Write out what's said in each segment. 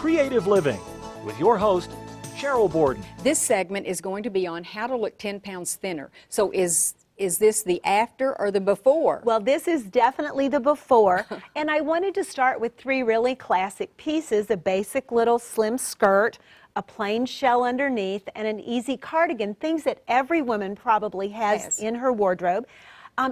Creative Living with your host, Cheryl Borden. This segment is going to be on how to look 10 pounds thinner. So is this the after or the before? Well, this is definitely the before, and I wanted to start with three really classic pieces: a basic little slim skirt, a plain shell underneath, and an easy cardigan, things that every woman probably has in her wardrobe.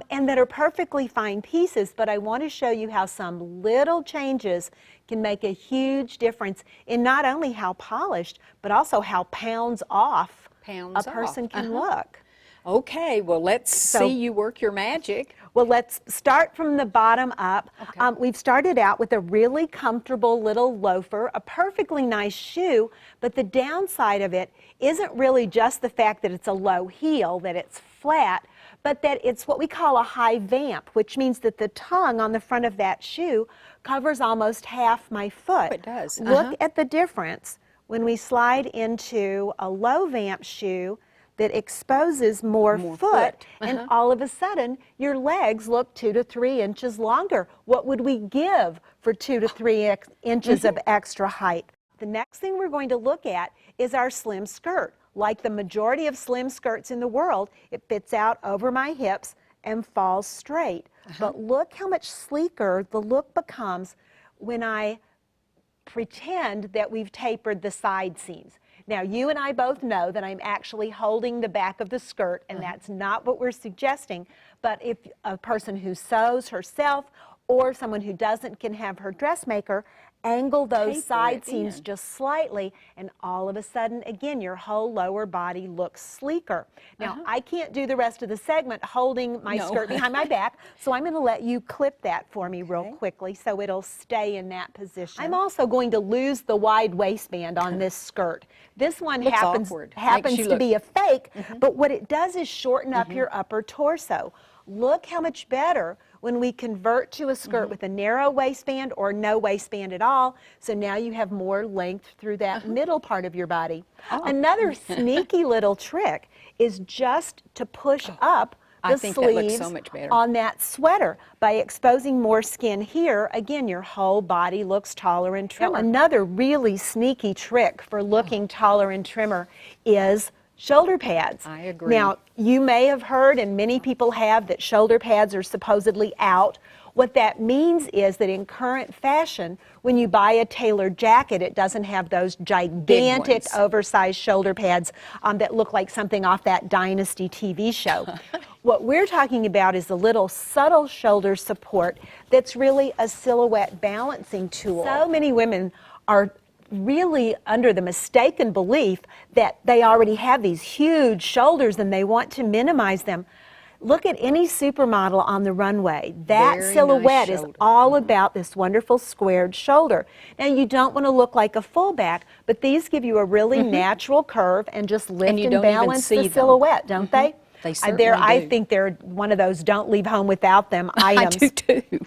And that are perfectly fine pieces, but I want to show you how some little changes can make a huge difference in not only how polished, but also how pounds off a person can look. Okay, well, let's see you work your magic. Well, let's start from the bottom up. Okay. We've started out with a really comfortable little loafer, a perfectly nice shoe, but the downside of it isn't really just the fact that it's a low heel, that it's flat, but that it's what we call a high vamp, which means that the tongue on the front of that shoe covers almost half my foot. Oh, it does. Look at the difference when we slide into a low vamp shoe that exposes more foot, and all of a sudden your legs look 2 to 3 inches longer. What would we give for 2 to 3 inches of extra height? The next thing we're going to look at is our slim skirt. Like the majority of slim skirts in the world, it fits out over my hips and falls straight. But look how much sleeker the look becomes when I pretend that we've tapered the side seams. Now, you and I both know that I'm actually holding the back of the skirt, and that's not what we're suggesting. But if a person who sews herself or someone who doesn't can have her dressmaker angle those side seams just slightly, and all of a sudden, again, your whole lower body looks sleeker. Now, I can't do the rest of the segment holding my skirt behind my back, so I'm going to let you clip that for me real quickly so it'll stay in that position. I'm also going to lose the wide waistband on this skirt. This one happens to be a fake, but what it does is shorten up your upper torso. Look how much better when we convert to a skirt with a narrow waistband or no waistband at all. So now you have more length through that middle part of your body. Another sneaky little trick is just to push up the sleeves on that sweater. By exposing more skin here, again, your whole body looks taller and trimmer. Another really sneaky trick for looking taller and trimmer is shoulder pads. I agree. Now, you may have heard, and many people have, that shoulder pads are supposedly out. What that means is that in current fashion, when you buy a tailored jacket, it doesn't have those gigantic oversized shoulder pads that look like something off that Dynasty TV show. What we're talking about is a little subtle shoulder support that's really a silhouette balancing tool. So many women are really under the mistaken belief that they already have these huge shoulders and they want to minimize them. Look at any supermodel on the runway. That silhouette is all about this wonderful squared shoulder. Now, you don't want to look like a fullback, but these give you a really natural curve and just lift and balance the silhouette, don't they? They certainly do. I think they're one of those don't leave home without them items. I do too.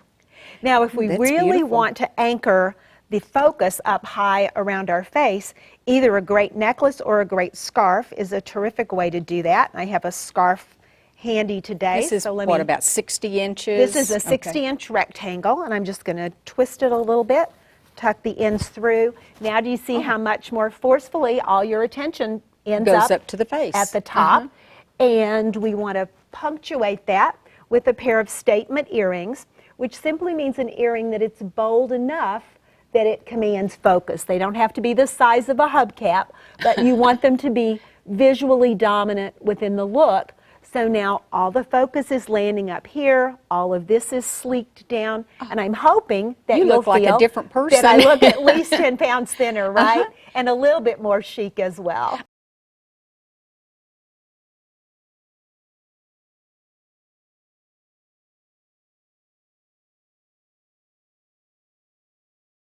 Now, if we really want to anchor the focus up high around our face, either a great necklace or a great scarf is a terrific way to do that. I have a scarf handy today. This is about 60 inches? This is a 60-inch rectangle, and I'm just going to twist it a little bit, tuck the ends through. Now do you see how much more forcefully all your attention goes up to the face at the top? And we want to punctuate that with a pair of statement earrings, which simply means an earring that it's bold enough that it commands focus. They don't have to be the size of a hubcap, but you want them to be visually dominant within the look. So now all the focus is landing up here, all of this is sleeked down, and I'm hoping that you'll look like a different person. that I look at least 10 pounds thinner, right? And a little bit more chic as well.